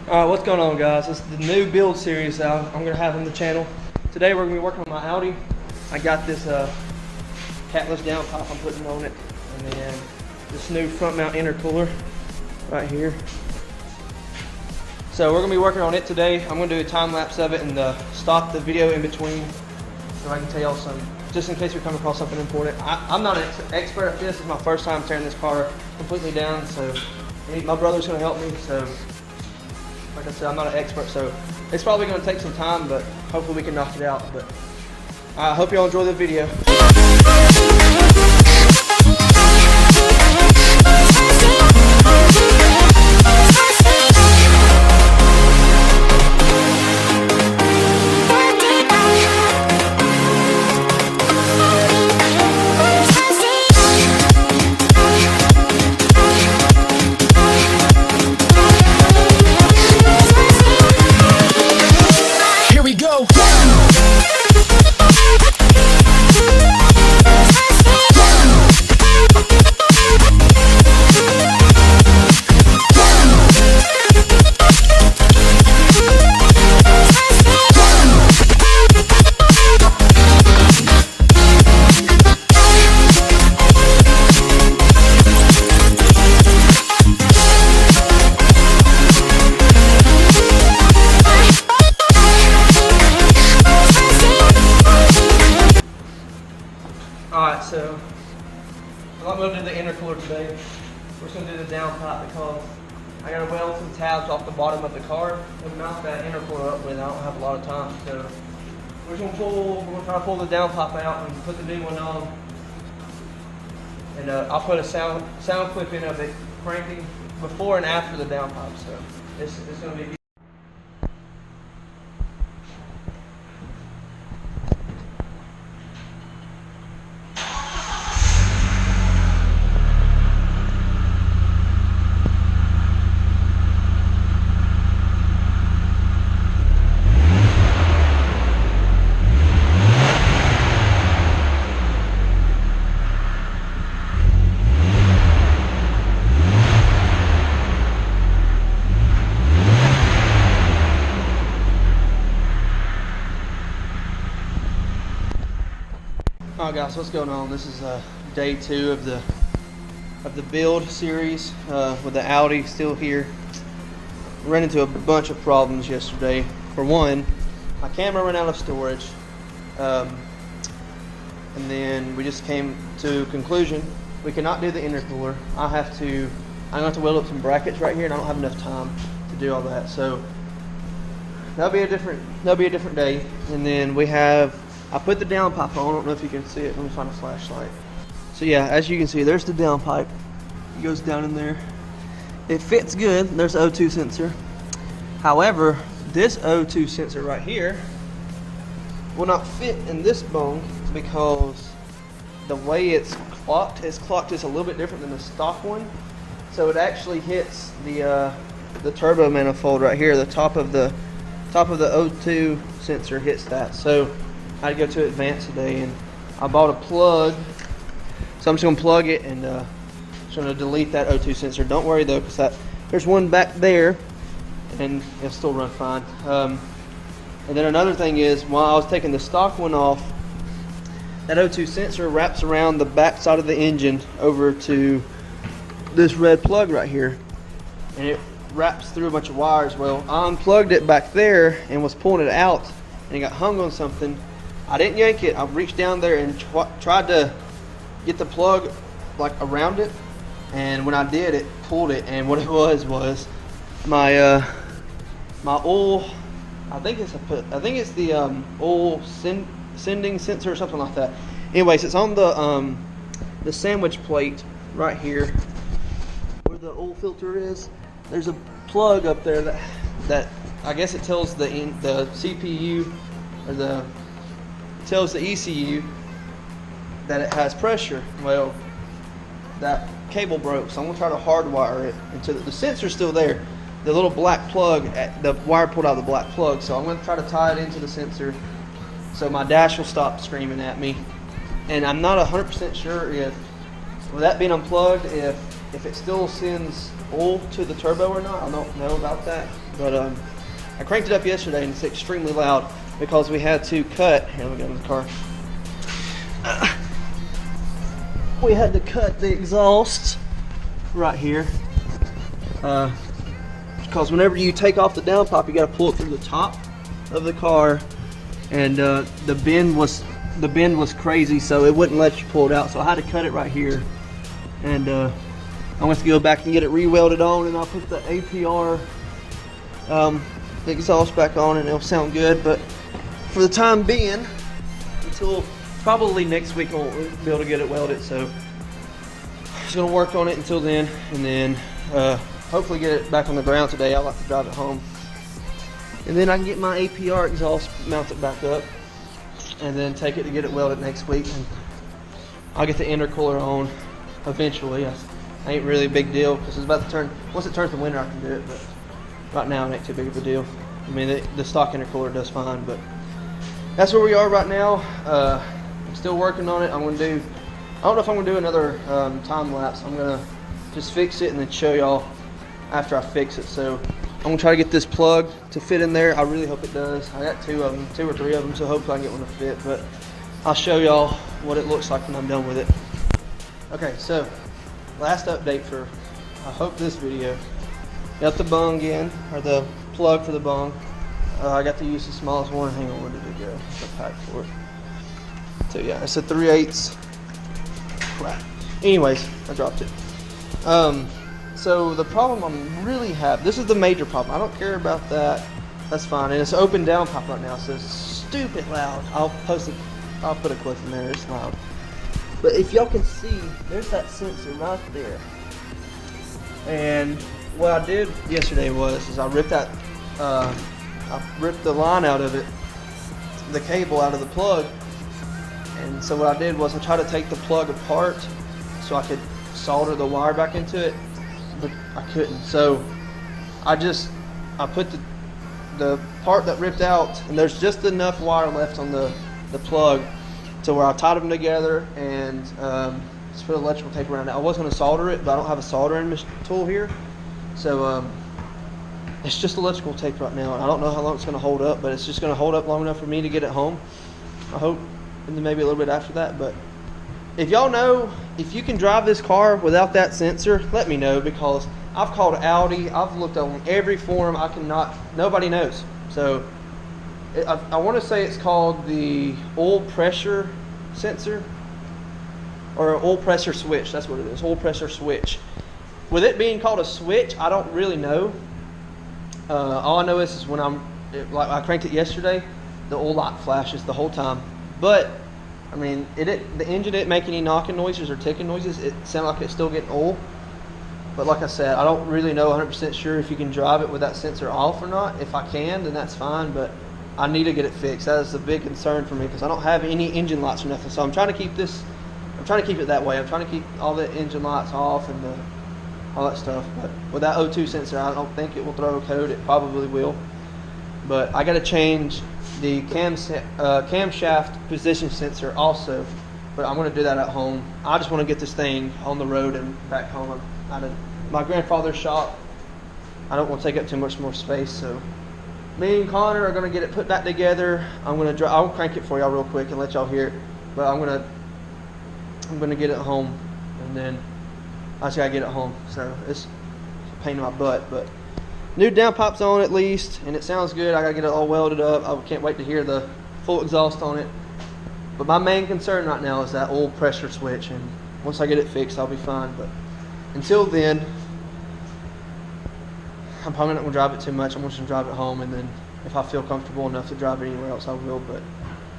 Alright, what's going on, guys? This is the new build series that I'm going to have on the channel. Today we're going to be working on my Audi. I got this catless downpipe I'm putting on it, and then this new front mount intercooler right here. So we're going to be working on it today. I'm going to do a time lapse of it and stop the video in between so I can tell y'all some, just in case we come across something important. I'm not an expert at this. It's my first time tearing this car completely down, so my brother's going to help me. So like I said, I'm not an expert, so it's probably going to take some time, but hopefully we can knock it out. But I hope y'all enjoy the video. Alright, so I'm not going to do the intercooler today. We're just going to do the downpipe because I got to weld some tabs off the bottom of the car and mount that intercooler up with. I don't have a lot of time, so we're going to try to pull the downpipe out and put the new one on. And I'll put a sound clip in of it cranking before and after the downpipe. So it's going to be. Alright guys, what's going on? This is day 2 of the build series with the Audi still here. Ran into a bunch of problems yesterday. For one, my camera ran out of storage, and then we just came to a conclusion we cannot do the intercooler. I'm gonna have to weld up some brackets right here, and I don't have enough time to do all that. So that'll be a different day. And then I put the downpipe on. I don't know if you can see it. Let me find a flashlight. So yeah, as you can see, there's the downpipe. It goes down in there. It fits good. There's the O2 sensor. However, this O2 sensor right here will not fit in this bone because the way it's clocked just a little bit different than the stock one. So it actually hits the turbo manifold right here. The top of the O2 sensor hits that. So I had to go to Advance today, and I bought a plug, so I'm just going to plug it and just going to delete that O2 sensor. Don't worry though, because there's one back there and it'll still run fine. And then another thing is, while I was taking the stock one off, that O2 sensor wraps around the back side of the engine over to this red plug right here, and it wraps through a bunch of wires. Well, I unplugged it back there and was pulling it out, and it got hung on something. I didn't yank it. I reached down there and tried to get the plug like around it, and when I did, it pulled it. And what it was my my oil. I think it's the oil sending sensor or something like that. Anyways, it's on the sandwich plate right here where the oil filter is. There's a plug up there that I guess it tells the CPU or tells the ECU that it has pressure. Well, that cable broke, so I'm gonna try to hardwire it into the sensor's still there. The little black plug, the wire pulled out of the black plug, so I'm gonna try to tie it into the sensor so my dash will stop screaming at me. And I'm not 100% sure if, with that being unplugged, if it still sends oil to the turbo or not. I don't know about that. But I cranked it up yesterday and it's extremely loud because we had to cut. Here, let me go in the car. We had to cut the exhaust right here because whenever you take off the downpipe, you got to pull it through the top of the car, and the bend was crazy, so it wouldn't let you pull it out. So I had to cut it right here, and I'm going to go back and get it re-welded on, and I'll put the APR the exhaust back on, and it'll sound good. But for the time being, until probably next week, I'll be able to get it welded. So I'm just going to work on it until then, and then hopefully get it back on the ground today. I like to drive it home, and then I can get my APR exhaust mounted back up, and then take it to get it welded next week, and I'll get the intercooler on eventually. I ain't really a big deal because it's about to turn. Once it turns to winter, I can do it, but right now it ain't too big of a deal. I mean, the stock intercooler does fine, but that's where we are right now. I'm still working on it. I don't know if I'm gonna do another time lapse. I'm gonna just fix it and then show y'all after I fix it. So I'm gonna try to get this plug to fit in there. I really hope it does. I got two or three of them, so hopefully I can get one to fit. But I'll show y'all what it looks like when I'm done with it. Okay, so last update for, I hope, this video. Got the bung in, or the plug for the bung. I got to use the smallest one. Hang on, where did it go? The pack for it. So yeah, it's a 3/8. Crap. Anyways, I dropped it. So the problem I'm really having, this is the major problem. I don't care about that. That's fine. And it's open down pipe right now, so it's stupid loud. I'll post it. I'll put a clip in there. It's loud. But if y'all can see, there's that sensor right there. And what I did yesterday is I ripped that, I ripped the line out of it, the cable out of the plug. And so what I did was I tried to take the plug apart so I could solder the wire back into it, but I couldn't. So I put the part that ripped out, and there's just enough wire left on the plug to where I tied them together and just put electrical tape around it. I was going to solder it, but I don't have a soldering tool here. So it's just electrical tape right now. I don't know how long it's going to hold up, but it's just going to hold up long enough for me to get it home, I hope, and then maybe a little bit after that. But if y'all know, if you can drive this car without that sensor, let me know, because I've called Audi, I've looked on every forum, nobody knows. So I want to say it's called the oil pressure sensor, or oil pressure switch. That's what it is, oil pressure switch. With it being called a switch, I don't really know. All I know is when like I cranked it yesterday, the oil light flashes the whole time. But I mean, the engine didn't make any knocking noises or ticking noises. It sounded like it's still getting oil. But like I said, I don't really know 100% sure if you can drive it with that sensor off or not. If I can, then that's fine, but I need to get it fixed. That is a big concern for me because I don't have any engine lights or nothing. So I'm trying to keep it that way. I'm trying to keep all the engine lights off and all that stuff. But with that O2 sensor, I don't think it will throw a code. It probably will. But I got to change the camshaft position sensor also. But I'm going to do that at home. I just want to get this thing on the road and back home. Out of my grandfather's shop. I don't want to take up too much more space, so me and Connor are going to get it put back together. I'll crank it for y'all real quick and let y'all hear it. But I'm going to get it home, and then I just got to get it home. So it's a pain in my butt, but new downpipe's on at least, and it sounds good. I got to get it all welded up. I can't wait to hear the full exhaust on it. But my main concern right now is that oil pressure switch, and once I get it fixed, I'll be fine. But until then, I'm probably not going to drive it too much. I'm just going to drive it home, and then if I feel comfortable enough to drive it anywhere else, I will, but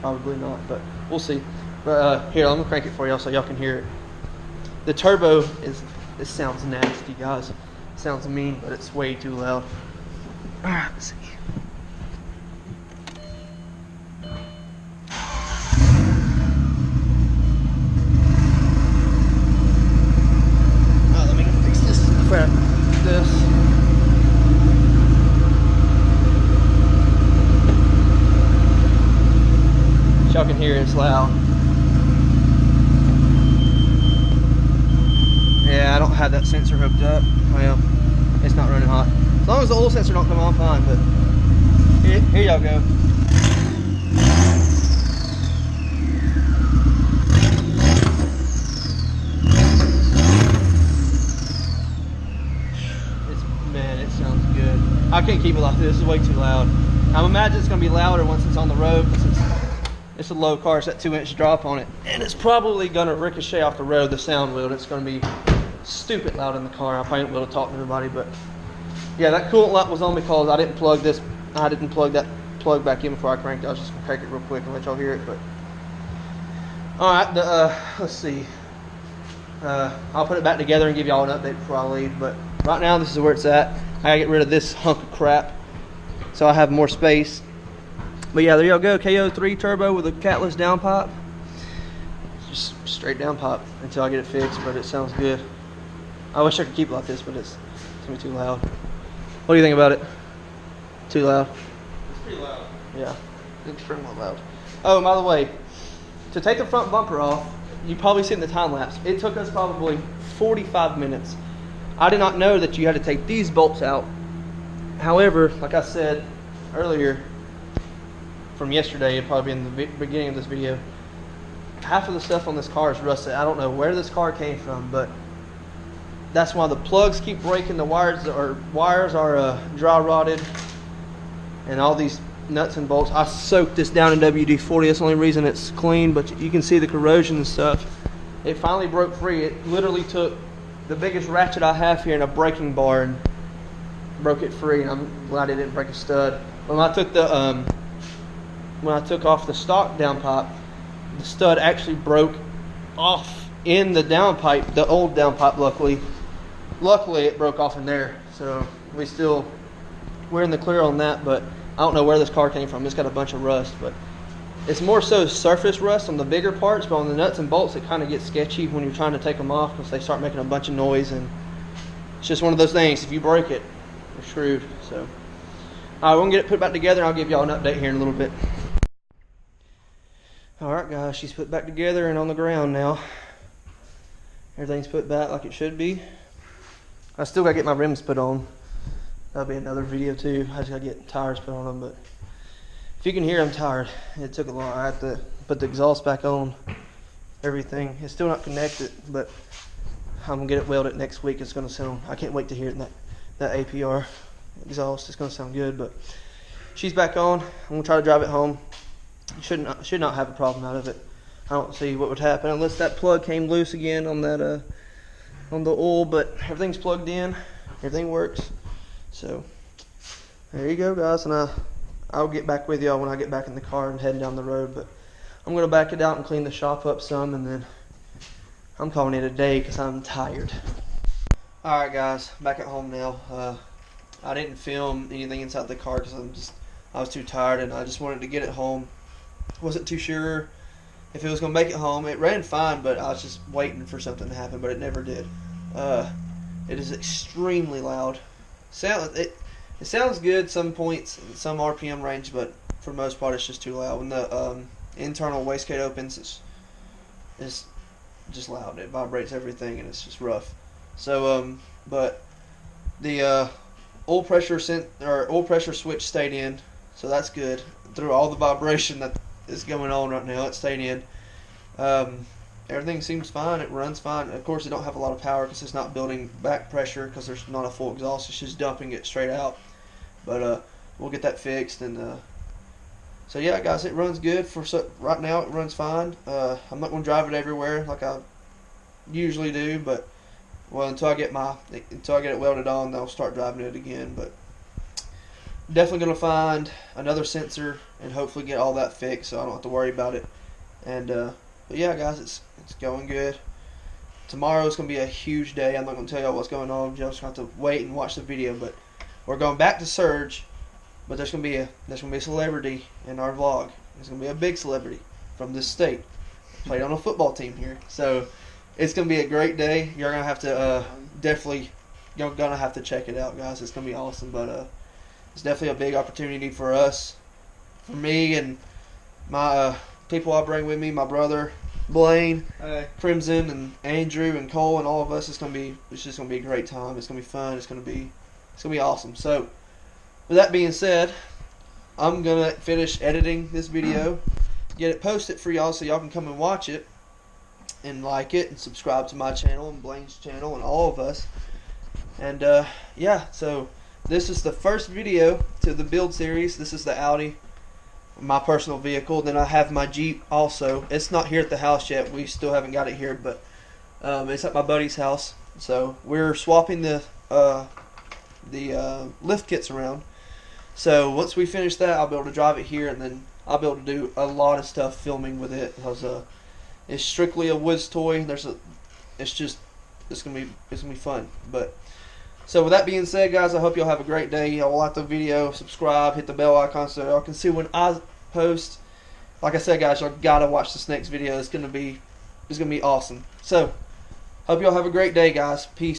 probably not. But we'll see. But here, I'm going to crank it for y'all so y'all can hear it. The turbo this sounds nasty, guys. It sounds mean, but it's way too loud. All right, let's see. Y'all can hear it's loud. Yeah, I don't have that sensor hooked up. Well, it's not running hot. As long as the oil sensor don't come on, fine. But here y'all go. Man, it sounds good. I can't keep it like this. It's way too loud. I imagine it's going to be louder once it's on the road because it's a low car. It's that 2-inch drop on it. And it's probably going to ricochet off the road, the sound will. It's going to be stupid loud in the car. I probably won't be able to talk to everybody. But yeah, that coolant light was on because I didn't plug this. I didn't plug that plug back in before I cranked it. I was just going to crank it real quick and let y'all hear it. But all right, let's see. I'll put it back together and give y'all an update before I leave. But right now, this is where it's at. I gotta get rid of this hunk of crap so I have more space. But yeah, there y'all go. KO3 turbo with a catless downpipe. Just straight downpipe until I get it fixed, but it sounds good. I wish I could keep it like this, but it's gonna be too loud. What do you think about it? Too loud? It's pretty loud. Yeah, it's extremely loud. Oh, and by the way, to take the front bumper off, you probably seen the time lapse. It took us probably 45 minutes. I did not know that you had to take these bolts out. However, like I said earlier from yesterday, it'd probably be in the beginning of this video, half of the stuff on this car is rusted. I don't know where this car came from, but that's why the plugs keep breaking. The wires are dry rotted, and all these nuts and bolts. I soaked this down in WD-40. That's the only reason it's clean, but you can see the corrosion and stuff. It finally broke free. It literally took the biggest ratchet I have here in a braking bar and broke it free, and I'm glad it didn't break a stud. When I took off the stock downpipe, the stud actually broke off in the downpipe, the old downpipe. Luckily it broke off in there, so we're in the clear on that. But I don't know where this car came from. It's got a bunch of rust, but it's more so surface rust on the bigger parts, but on the nuts and bolts, it kind of gets sketchy when you're trying to take them off because they start making a bunch of noise, and it's just one of those things. If you break it, you're screwed. So, all right, we're gonna get it put back together, and I'll give y'all an update here in a little bit. All right, guys, she's put back together and on the ground now. Everything's put back like it should be. I still gotta get my rims put on. That'll be another video too. I just gotta get tires put on them, but if you can hear, I'm tired. It took a lot. I have to put the exhaust back on, everything. It's still not connected, but I'm gonna get it welded next week. It's gonna sound, I can't wait to hear it in that APR exhaust. It's gonna sound good. But she's back on. I'm gonna try to drive it home. Should not have a problem out of it. I don't see what would happen unless that plug came loose again on that on the oil, but everything's plugged in. Everything works. So there you go, guys, and I'll get back with y'all when I get back in the car and heading down the road. But I'm gonna back it out and clean the shop up some, and then I'm calling it a day because I'm tired. All right, guys, back at home now. I didn't film anything inside the car because I was too tired, and I just wanted to get it home. Wasn't too sure if it was gonna make it home. It ran fine, but I was just waiting for something to happen, but it never did. It is extremely loud. It sounds good some points, some RPM range, but for the most part it's just too loud. When the internal wastegate opens, it's just loud. It vibrates everything, and it's just rough. So, but the oil pressure switch stayed in, so that's good. Through all the vibration that is going on right now, it stayed in. Everything seems fine. It runs fine. Of course, it don't have a lot of power because it's not building back pressure because there's not a full exhaust. It's just dumping it straight out. But we'll get that fixed. And so yeah, guys, it runs good right now. It runs fine. I'm not going to drive it everywhere like I usually do, but until I get it welded on, I'll start driving it again. But definitely going to find another sensor and hopefully get all that fixed so I don't have to worry about it. And but yeah, guys, it's going good. Tomorrow's going to be a huge day. I'm not going to tell y'all what's going on. You'll just have to wait and watch the video. But we're going back to Surge, but there's going to be a celebrity in our vlog. There's going to be a big celebrity from this state. Played on a football team here. So it's going to be a great day. You're going to have to you're going to have to check it out, guys. It's going to be awesome. But it's definitely a big opportunity for us, for me and my people I bring with me, my brother Blaine, Crimson, and Andrew and Cole and all of us. It's just gonna be a great time. It's gonna be fun. It's gonna be It's gonna be awesome. So with that being said, I'm gonna finish editing this video, get it posted for y'all so y'all can come and watch it and like it and subscribe to my channel and Blaine's channel and all of us. And yeah, so this is the first video to the build series. This is the Audi, my personal vehicle. Then I have my Jeep also. It's not here at the house yet. We still haven't got it here, but it's at my buddy's house. So we're swapping the lift kits around. So once we finish that, I'll be able to drive it here, and then I'll be able to do a lot of stuff filming with it, because it's strictly a Wiz toy. It's gonna be fun. But so with that being said, guys, I hope y'all have a great day. Y'all like the video, subscribe, hit the bell icon so y'all can see when I post. Like I said, guys, y'all gotta watch this next video. It's gonna be awesome. So hope y'all have a great day, guys. Peace.